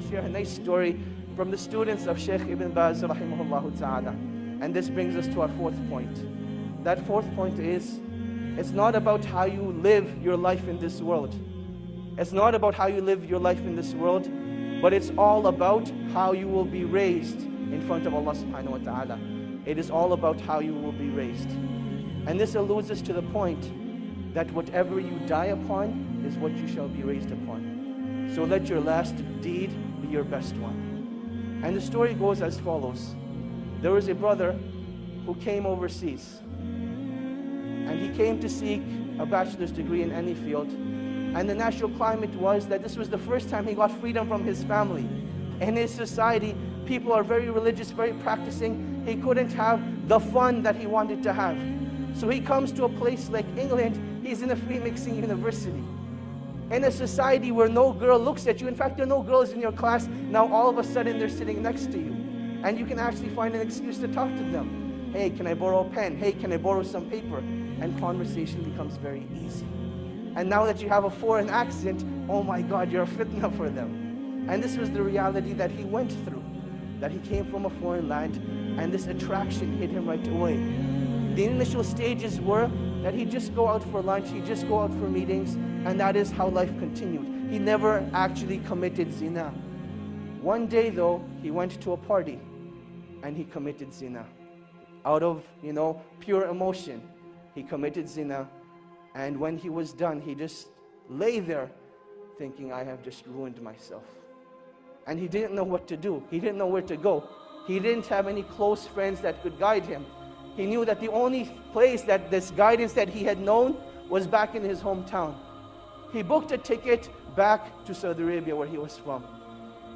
share a nice story from the students of Shaykh Ibn Baz rahimahullah ta'ala. And this brings us to our fourth point. That fourth point is, it's not about how you live your life in this world. It's not about how you live your life in this world, but it's all about how you will be raised in front of Allah subhanahu wa ta'ala. It is all about how you will be raised. And this alludes us to the point that whatever you die upon is what you shall be raised upon. So let your last deed be your best one. And the story goes as follows. There was a brother who came overseas. And he came to seek a bachelor's degree in any field. And the natural climate was that this was the first time he got freedom from his family. In his society, people are very religious, very practicing. He couldn't have the fun that he wanted to have. So he comes to a place like England. He's in a free mixing university. In a society where no girl looks at you. In fact, there are no girls in your class. Now all of a sudden they're sitting next to you. And you can actually find an excuse to talk to them. Hey, can I borrow a pen? Hey, can I borrow some paper? And conversation becomes very easy. And now that you have a foreign accent, oh my God, you're a fitna for them. And this was the reality that he went through. That he came from a foreign land, and this attraction hit him right away. The initial stages were that he'd just go out for lunch, he'd just go out for meetings, and that is how life continued. He never actually committed zina. One day though, he went to a party, and he committed zina. Out of, pure emotion, he committed zina. And when he was done, he just lay there thinking, I have just ruined myself. And he didn't know what to do. He didn't know where to go. He didn't have any close friends that could guide him. He knew that the only place that this guidance that he had known was back in his hometown. He booked a ticket back to Saudi Arabia where he was from.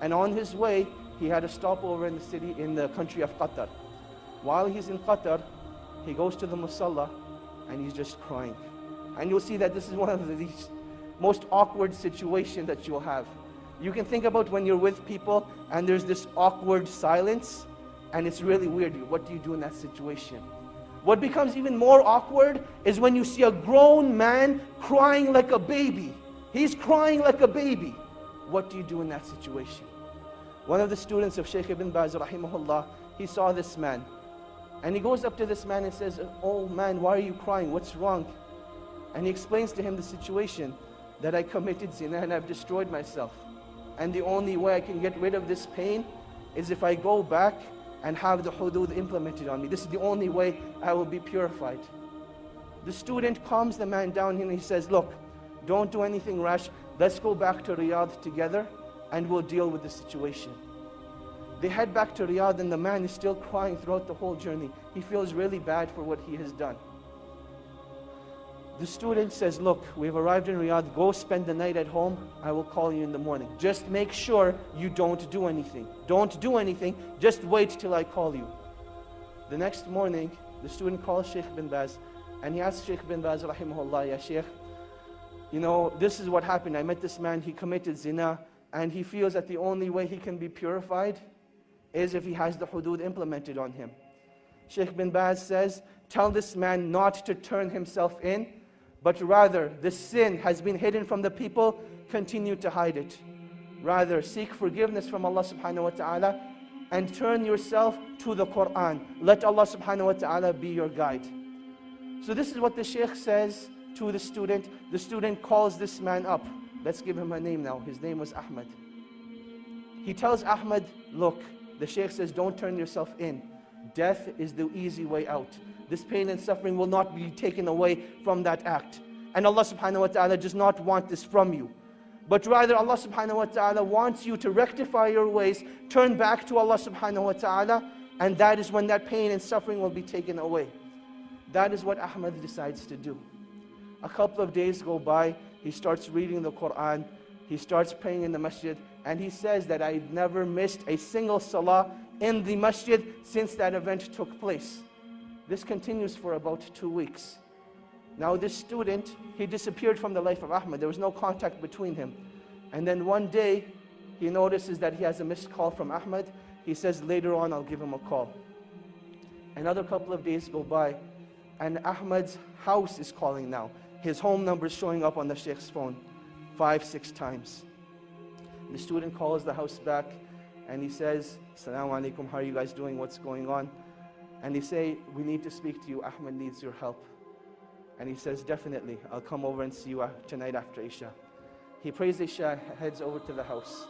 And on his way, he had a stopover in the country of Qatar. While he's in Qatar, he goes to the musalla and he's just crying. And you'll see that this is one of the most awkward situations that you'll have. You can think about when you're with people and there's this awkward silence and it's really weird. What do you do in that situation? What becomes even more awkward is when you see a grown man crying like a baby. He's crying like a baby. What do you do in that situation? One of the students of Shaykh Ibn Baz rahimahullah, he saw this man. And he goes up to this man and says, oh man, why are you crying? What's wrong? And he explains to him the situation, that I committed zina and I've destroyed myself. And the only way I can get rid of this pain is if I go back and have the hudud implemented on me. This is the only way I will be purified. The student calms the man down and he says, look, don't do anything rash. Let's go back to Riyadh together and we'll deal with the situation. They head back to Riyadh and the man is still crying throughout the whole journey. He feels really bad for what he has done. The student says, look, we've arrived in Riyadh, go spend the night at home, I will call you in the morning. Just make sure you don't do anything. Don't do anything, just wait till I call you. The next morning, the student calls Shaykh bin Baz, and he asks Shaykh bin Baz, rahimahullah, ya Shaykh, this is what happened. I met this man, he committed zina, and he feels that the only way he can be purified is if he has the hudud implemented on him. Shaykh bin Baz says, tell this man not to turn himself in, but rather the sin has been hidden from the people, continue to hide it. Rather seek forgiveness from Allah subhanahu wa ta'ala and turn yourself to the Quran. Let Allah subhanahu wa ta'ala be your guide. So this is what the Shaykh says to the student. The student calls this man up. Let's give him a name now. His name was Ahmad. He tells Ahmad, look, the Shaykh says, don't turn yourself in. Death is the easy way out. This pain and suffering will not be taken away from that act. And Allah subhanahu wa ta'ala does not want this from you. But rather Allah subhanahu wa ta'ala wants you to rectify your ways, turn back to Allah subhanahu wa ta'ala, and that is when that pain and suffering will be taken away. That is what Ahmad decides to do. A couple of days go by, he starts reading the Quran, he starts praying in the masjid, and he says that I've never missed a single salah in the masjid since that event took place. This continues for about 2 weeks. Now this student, he disappeared from the life of Ahmad. There was no contact between him. And then one day, he notices that he has a missed call from Ahmad. He says, later on, I'll give him a call. Another couple of days go by, and Ahmad's house is calling now. His home number is showing up on the Shaykh's phone 5-6 times. The student calls the house back and he says, Assalamu alaikum, how are you guys doing? What's going on? And they say, we need to speak to you. Ahmed needs your help. And he says, definitely, I'll come over and see you tonight after Isha. He prays Isha, heads over to the house.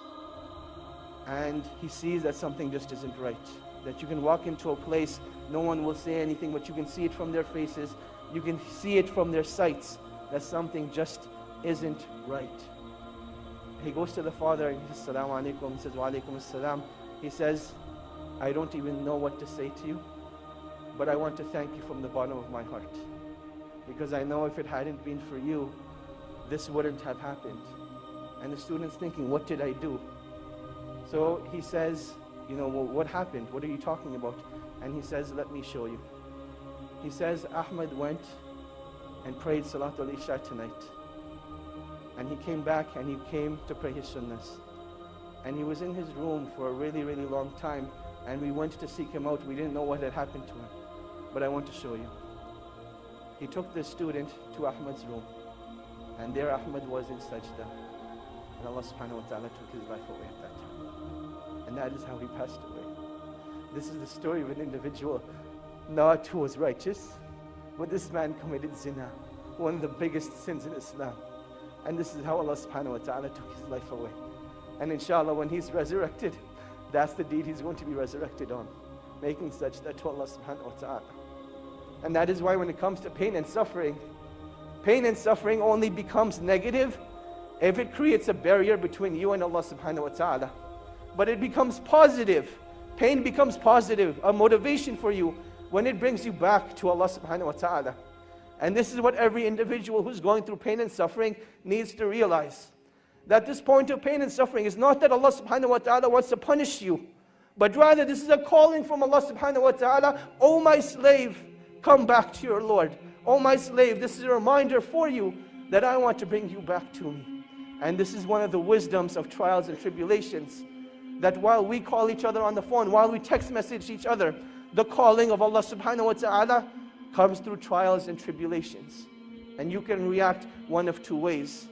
And he sees that something just isn't right. That you can walk into a place, no one will say anything, but you can see it from their faces. You can see it from their sights, that something just isn't right. He goes to the father and he says, Assalamu alaikum. He says, Wa alaikum assalam. He says, I don't even know what to say to you, but I want to thank you from the bottom of my heart. Because I know if it hadn't been for you, this wouldn't have happened. And the student's thinking, what did I do? So he says, well, what happened? What are you talking about? And he says, let me show you. He says, Ahmed went and prayed Salatul Isha tonight. And he came back and he came to pray his sunnahs. And he was in his room for a really, really long time. And we went to seek him out. We didn't know what had happened to him. But I want to show you. He took the student to Ahmed's room. And there Ahmed was in sajda. And Allah subhanahu wa ta'ala took his life away at that time. And that is how he passed away. This is the story of an individual, not who was righteous, but this man committed zina, one of the biggest sins in Islam. And this is how Allah subhanahu wa ta'ala took his life away. And inshallah, when he's resurrected, that's the deed he's going to be resurrected on, making sajda to Allah subhanahu wa ta'ala. And that is why when it comes to pain and suffering only becomes negative if it creates a barrier between you and Allah subhanahu wa ta'ala. But it becomes positive. Pain becomes positive, a motivation for you when it brings you back to Allah subhanahu wa ta'ala. And this is what every individual who's going through pain and suffering needs to realize. That this point of pain and suffering is not that Allah subhanahu wa ta'ala wants to punish you, but rather this is a calling from Allah subhanahu wa ta'ala, O my slave, come back to your Lord. O my slave, this is a reminder for you that I want to bring you back to me. And this is one of the wisdoms of trials and tribulations, that while we call each other on the phone, while we text message each other, the calling of Allah subhanahu wa ta'ala comes through trials and tribulations. And you can react one of two ways.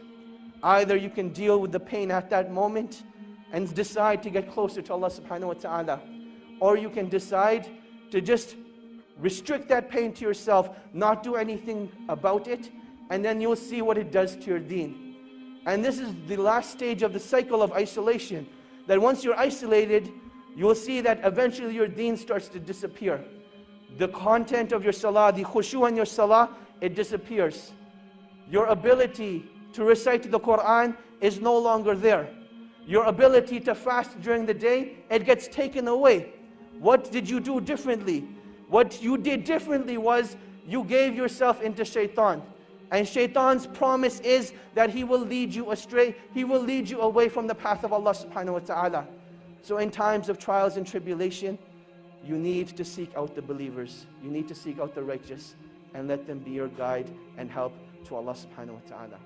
Either you can deal with the pain at that moment and decide to get closer to Allah subhanahu wa ta'ala, or you can decide to just restrict that pain to yourself, not do anything about it, and then you'll see what it does to your deen. And this is the last stage of the cycle of isolation, that once you're isolated, you will see that eventually your deen starts to disappear. The content of your salah, the khushu in your salah, it disappears. Your ability to recite the Quran is no longer there. Your ability to fast during the day, it gets taken away. What did you do differently? What you did differently was you gave yourself into shaitan. And shaitan's promise is that he will lead you astray. He will lead you away from the path of Allah subhanahu wa ta'ala. So in times of trials and tribulation, you need to seek out the believers. You need to seek out the righteous and let them be your guide and help to Allah subhanahu wa ta'ala.